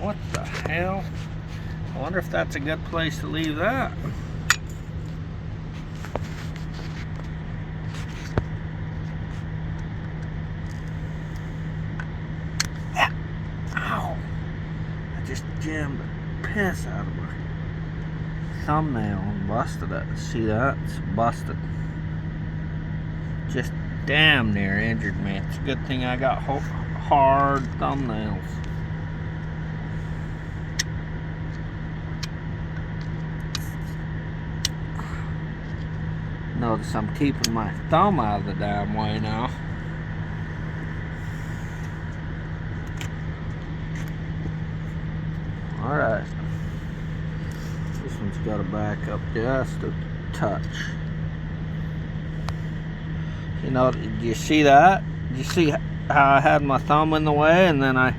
What the hell? I wonder if that's a good place to leave that. Ow! I just jammed the piss out of my thumbnail and busted it. See that? It's busted. Just damn near injured me. It's a good thing I got hard thumbnails. Notice I'm keeping my thumb out of the damn way now. Alright. This one's got to back up just a touch. You know, did you see that? Did you see how I had my thumb in the way and then I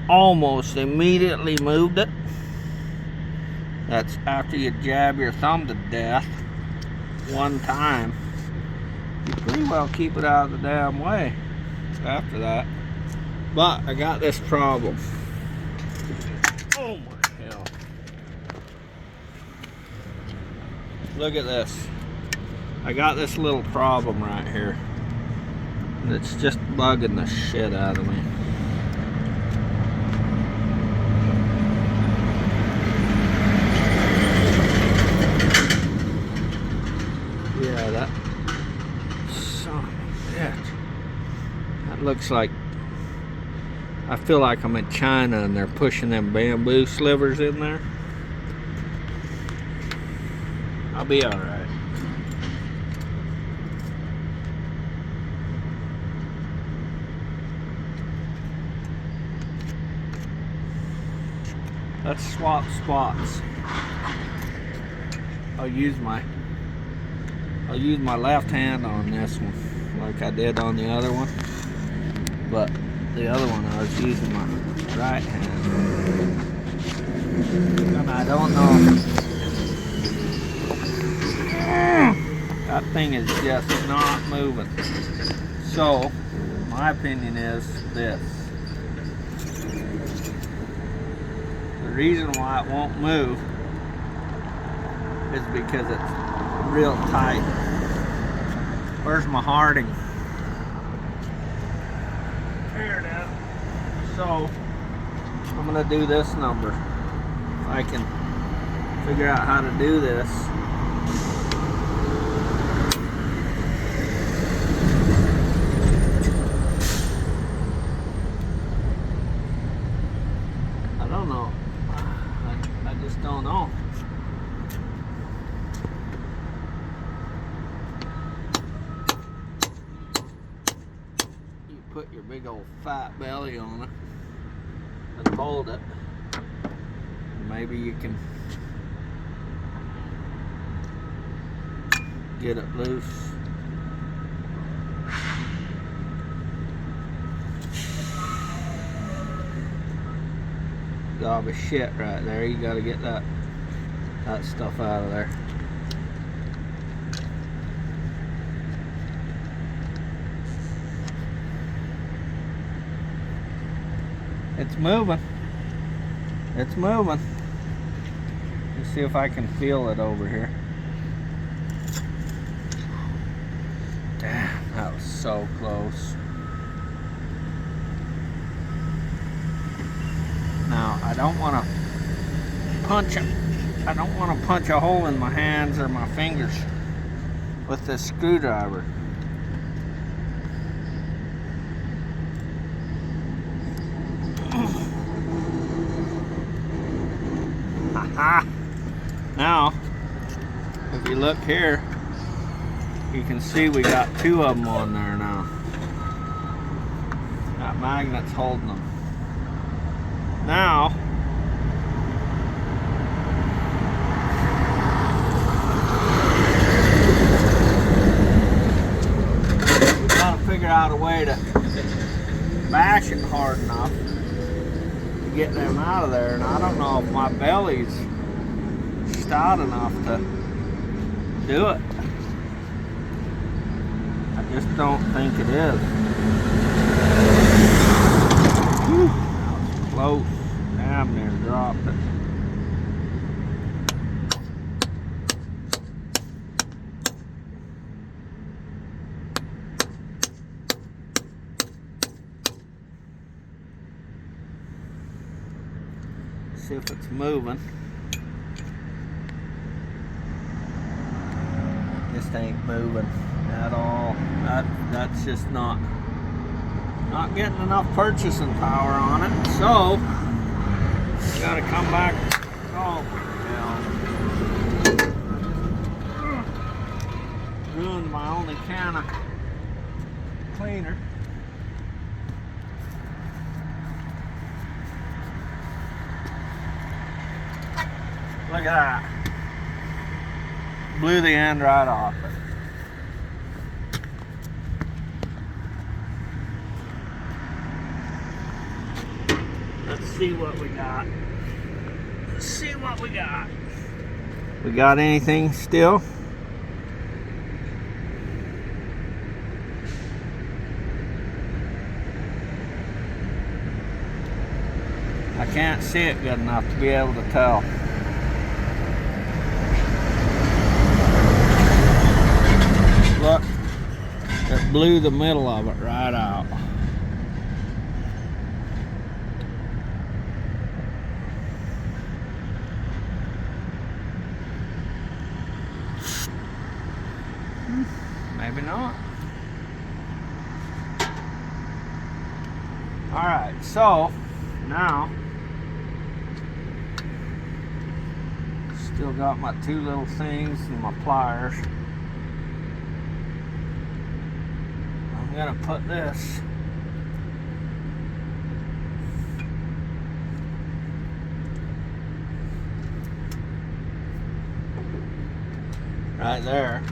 almost immediately moved it? That's after you jab your thumb to death one time. You pretty well keep it out of the damn way after that. But I got this problem. Oh my hell. Look at this. I got this little problem right here. It's just bugging the shit out of me. Yeah, that son of a bitch. That looks like, I feel like I'm in China and they're pushing them bamboo slivers in there. I'll be alright. Let's swap spots. I'll use my left hand on this one like I did on the other one, but the other one I was using my right hand, and I don't know, that thing is just not moving. So my opinion is this: the reason why it won't move is because it's real tight. Where's my Harding? Here it is. So I'm gonna do this number. If I can figure out how to do this. I don't know. I just don't know. Put your big old fat belly on it and hold it. Maybe you can get it loose. Gob of shit right there. You gotta get that stuff out of there. It's moving. It's moving. Let's see if I can feel it over here. Damn, that was so close. Now, I don't want to punch a hole in my hands or my fingers with this screwdriver. Now, if you look here, you can see we got two of them on there now. That magnet's holding them. Now, we gotta figure out a way to bash it hard enough to get them out of there. And I don't know if my belly's stout enough to do it. I just don't think it is. Whew. close. Damn near dropped it. See if it's moving. This ain't moving at all. That's just not getting enough purchasing power on it. So gotta come back. Oh hell! Ruined my only can of cleaner. Look at that. Blew the end right off it. Let's see what we got. Let's see what we got. We got anything still? I can't see it good enough to be able to tell. Look, it blew the middle of it right out. Maybe not. Alright, so now still got my two little things and my pliers. I'm gonna put this right there.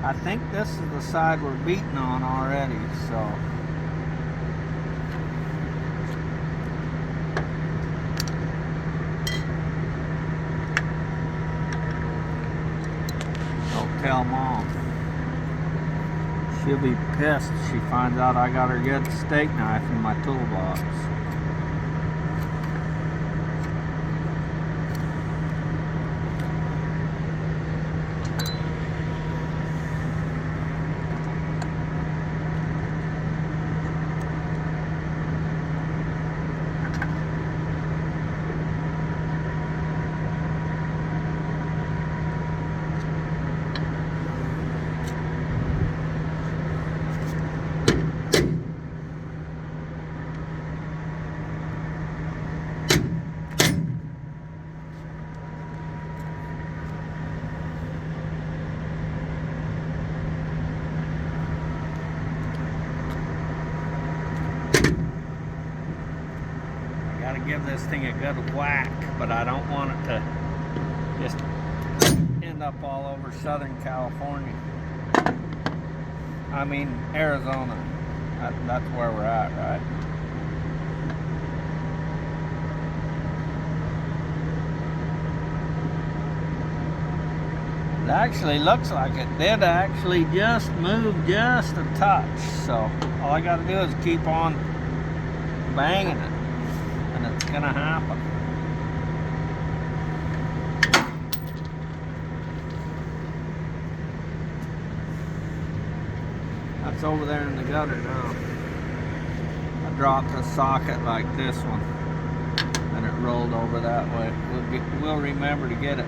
I think this is the side we're beating on already, so don't tell Mom. She'll be pissed if she finds out I got her good steak knife in my toolbox. Give this thing a good whack, but I don't want it to just end up all over Southern California. I mean Arizona. That's where we're at, right? It actually looks like it did actually just move just a touch, so all I got to do is keep on banging it. It's gonna happen. That's over there in the gutter now. I dropped a socket like this one and it rolled over that way. We'll remember to get it.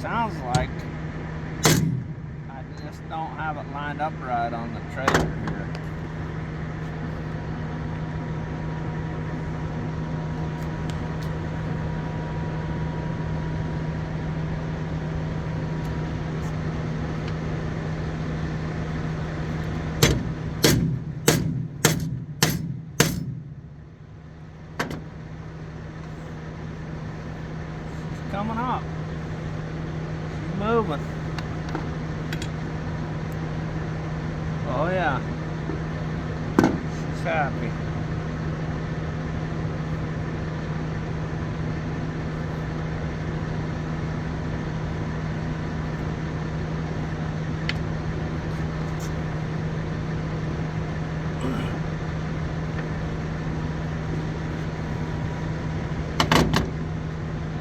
sounds like I just don't have it lined up right on the trailer here. She's coming up. She's moving. Oh yeah, she's happy.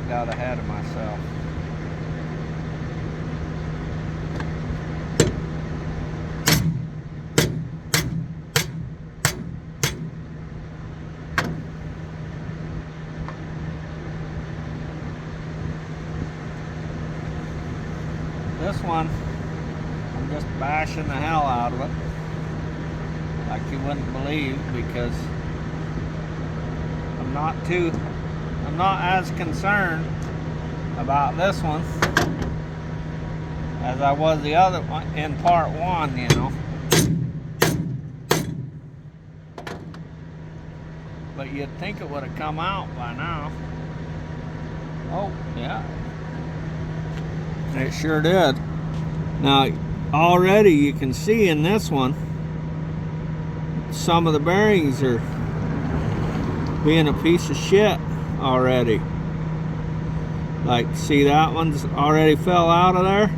Got ahead of myself. This one, I'm just bashing the hell out of it, like you wouldn't believe, because I'm not as concerned about this one as I was the other one in part one, you know. But you'd think it would have come out by now. Oh, yeah. It sure did. Now, already you can see in this one, some of the bearings are being a piece of shit already. Like, see, that one's already fell out of there.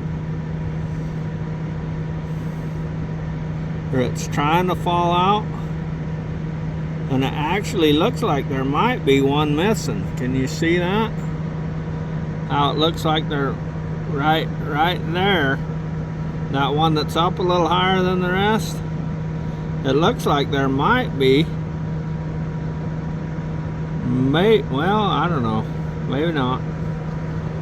Or it's trying to fall out. And it actually looks like there might be one missing. Can you see that? How it looks like they're right there. That one that's up a little higher than the rest. It looks like there might be. Well, I don't know. Maybe not.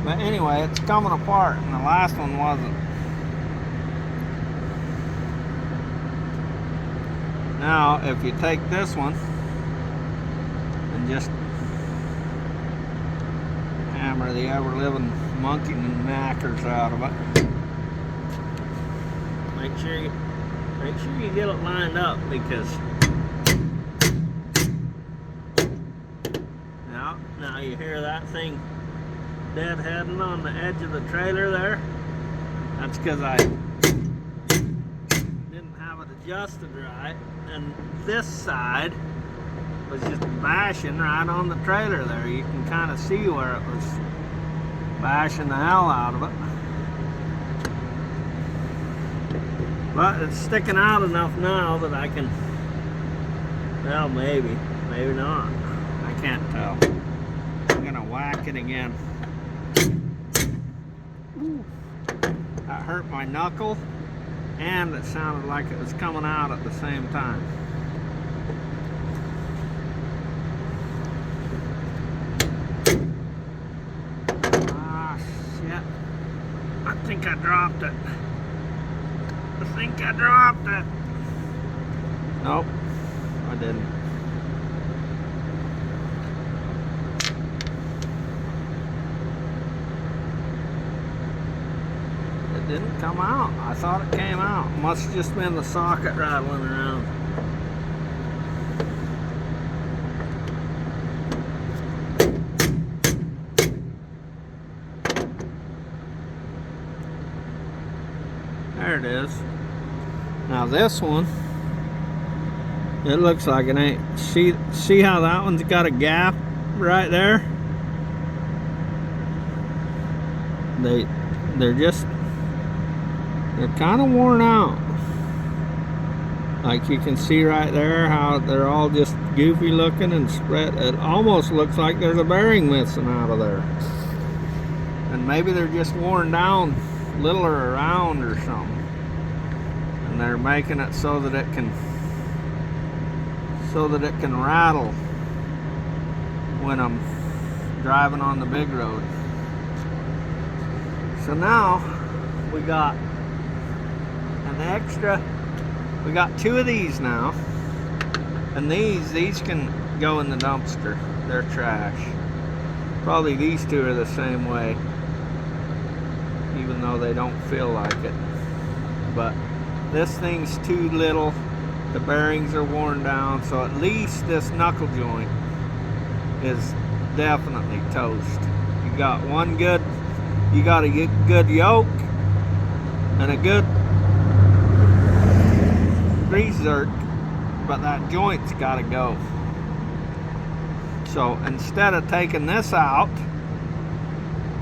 But anyway, it's coming apart, and the last one wasn't. Now, if you take this one and just hammer the ever-living monkey knackers out of it, make sure you get it lined up, because now you hear that thing deadheading on the edge of the trailer there. That's because I didn't have it adjusted right, and this side was just bashing right on the trailer there. You can kind of see where it was bashing the hell out of it. But it's sticking out enough now that I can, well, maybe not. I can't tell. I'm gonna whack it again. Ooh. That hurt my knuckle, and it sounded like it was coming out at the same time. Ah, shit. I think I dropped it. Nope, I didn't. It didn't come out. I thought it came out. Must have just been the socket rattling around. There it is. Now this one, it looks like it ain't. See how that one's got a gap right there? They're kind of worn out. Like you can see right there how they're all just goofy looking and spread. It almost looks like there's a bearing missing out of there. And maybe they're just worn down littler around or something. And they're making it so that it can rattle when I'm driving on the big road. So now we got an extra, we got 2 of these now, and these can go in the dumpster. They're trash. Probably these 2 are the same way, even though they don't feel like it. But this thing's too little, the bearings are worn down, so at least this knuckle joint is definitely toast. You got one good, you got a good yoke and a good grease zerk, but that joint's got to go. So instead of taking this out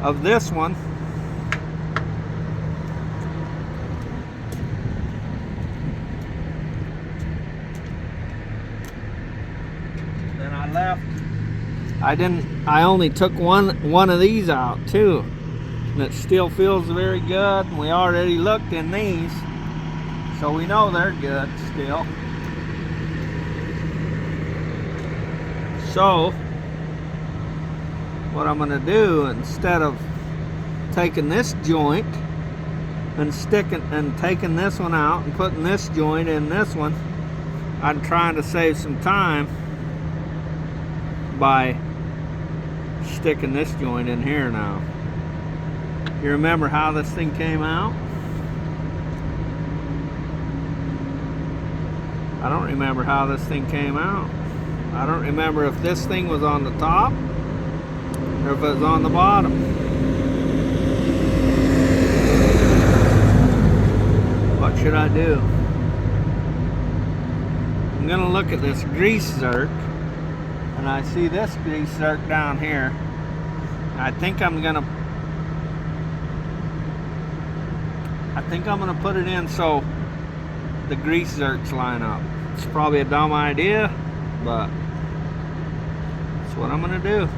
of this one, then I left. I only took one of these out too, and it still feels very good. And we already looked in these, so we know they're good still. So what I'm gonna do, instead of taking this joint and taking this one out and putting this joint in this one, I'm trying to save some time by sticking this joint in here now. You remember how this thing came out? I don't remember how this thing came out. I don't remember if this thing was on the top or if it was on the bottom. What should I do? I'm gonna look at this grease zerk, and I see this grease zerk down here. I think I'm gonna put it in so the grease zerks line up. It's probably a dumb idea, but that's what I'm gonna do.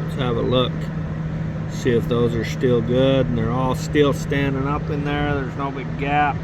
Let's have a look. See if those are still good, and they're all still standing up in there. There's no big gaps.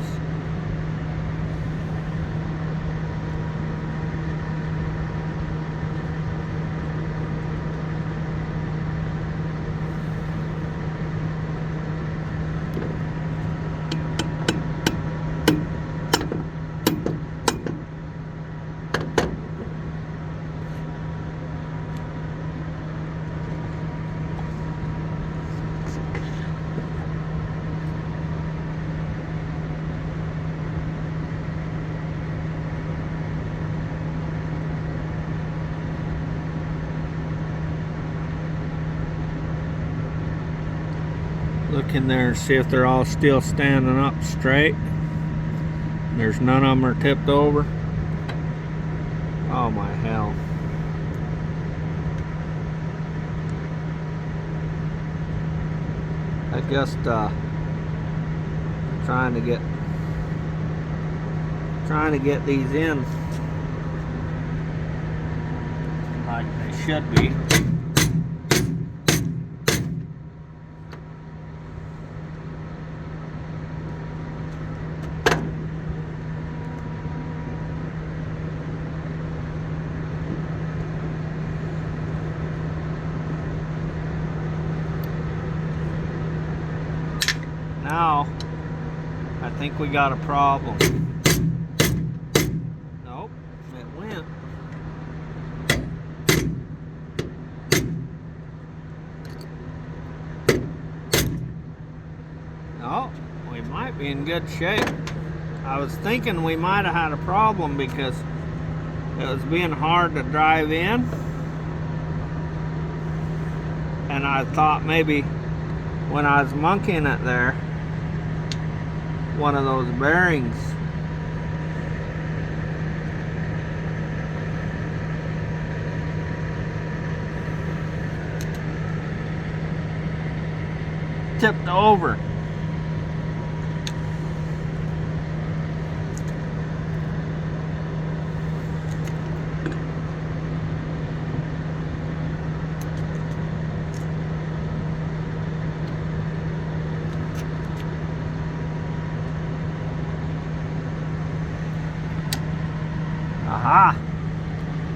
Look in there and see if they're all still standing up straight. There's none of them are tipped over. Oh my hell. I just trying to get these in like they should be. Now, I think we got a problem. Nope, it went. Oh, we might be in good shape. I was thinking we might have had a problem because it was being hard to drive in. And I thought maybe when I was monkeying it there, one of those bearings tipped over. Aha!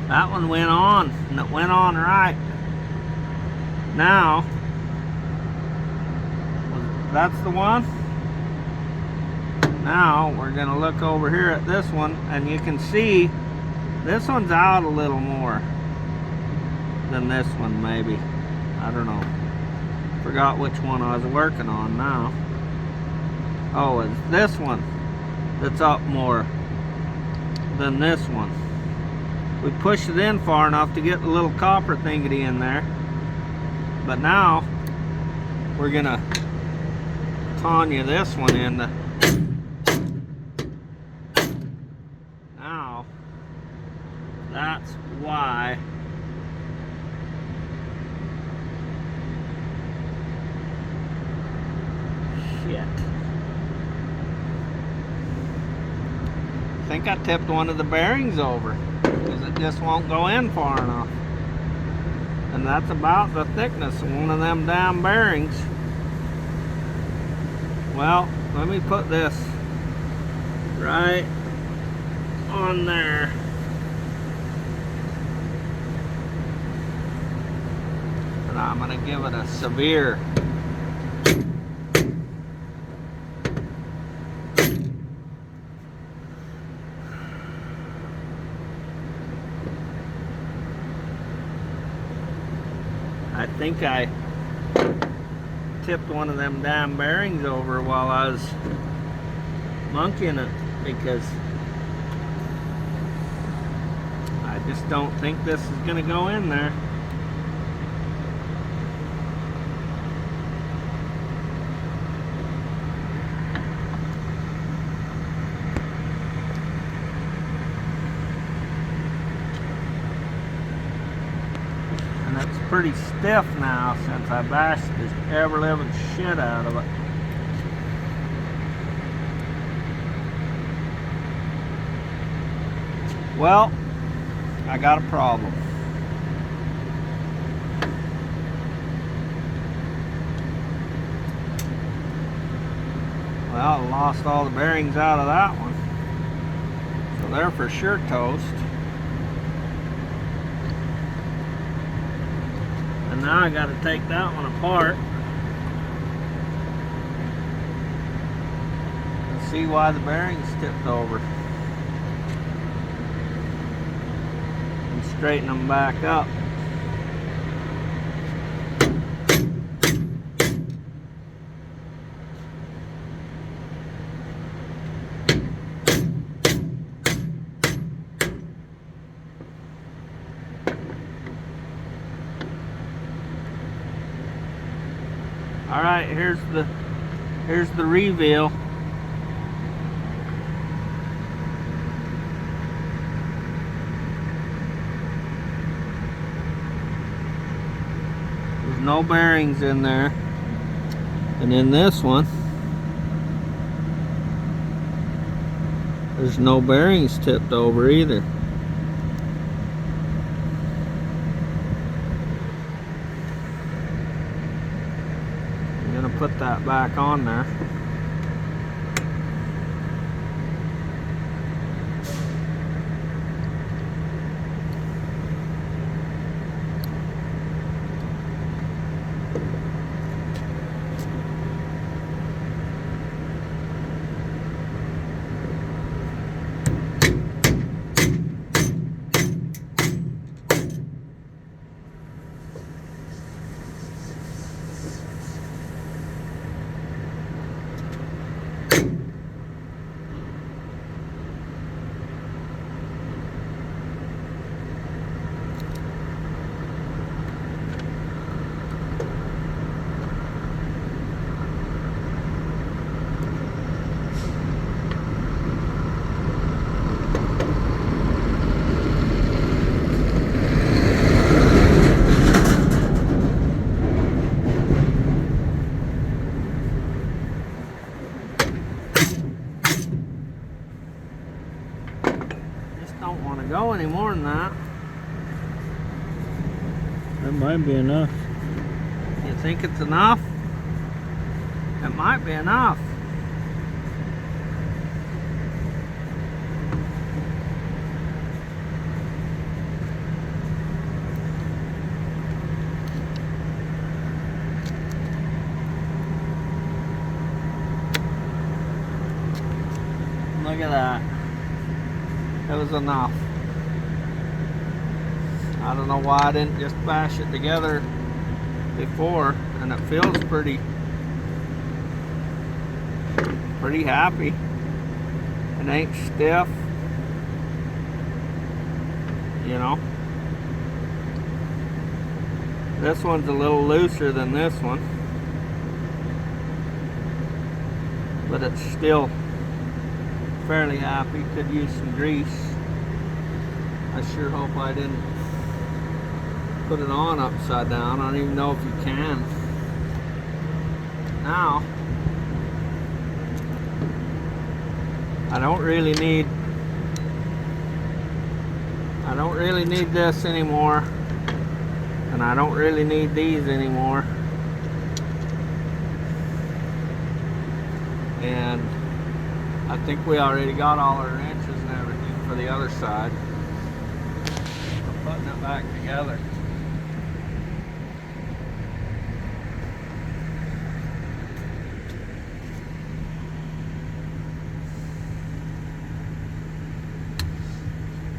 That one went on, and it went on right. Now, that's the one. Now we're gonna look over here at this one, and you can see this one's out a little more than this one, maybe. I don't know. Forgot which one I was working on now. Oh, it's this one that's up more than this one. We pushed it in far enough to get the little copper thingy in there. But now we're gonna Tanya this one in. Now that's why shit. I think I tipped one of the bearings over because it just won't go in far enough. And that's about the thickness of one of them damn bearings. Well, let me put this right on there. And I'm gonna give it a severe. I think I tipped one of them damn bearings over while I was monkeying it because I just don't think this is gonna go in there. Pretty stiff now since I bashed this ever-living shit out of it. Well, I got a problem. Well, I lost all the bearings out of that one, so they're for sure toast. And now I got to take that one apart and see why the bearings tipped over and straighten them back up. All right, here's the reveal. There's no bearings in there. And in this one, there's no bearings tipped over either. Put that back on there. Don't want to go any more than that. That might be enough. You think it's enough? It might be enough. Look at that. It was enough. I don't know why I didn't just bash it together before, and it feels pretty happy. It ain't stiff, you know. This one's a little looser than this one, but it's still fairly happy. Could use some grease. I sure hope I didn't put it on upside down. I don't even know if you can. Now, I don't really need this anymore, and I don't really need these anymore. And I think we already got all our inches and everything for the other side. We're putting it back together.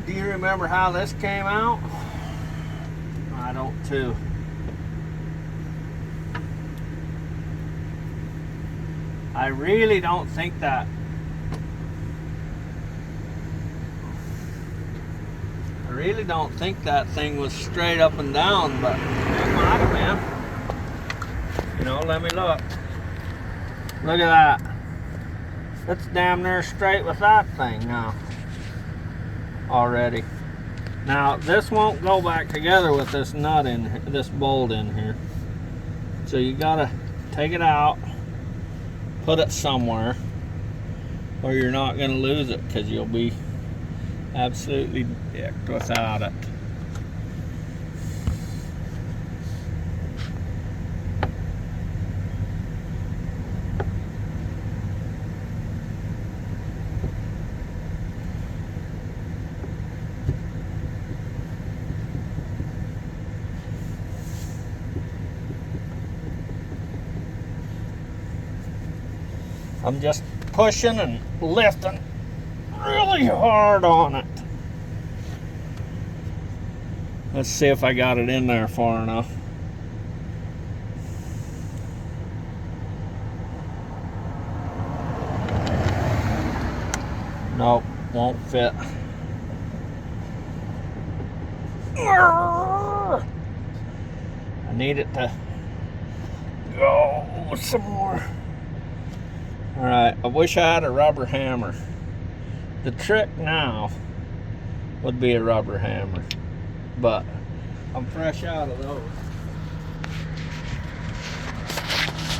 Do you remember how this came out? I don't too. I really don't think that thing was straight up and down, but it might have been. You know, let me look. Look at that. It's damn near straight with that thing now. Already. Now this won't go back together with this nut in here, this bolt in here. So you gotta take it out, put it somewhere where you're not gonna lose it, because you'll be absolutely dicked without it. I'm just pushing and lifting really hard on it. Let's see if I got it in there far enough. Nope, won't fit. I need it to go some more. Alright, I wish I had a rubber hammer. The trick now would be a rubber hammer, but I'm fresh out of those.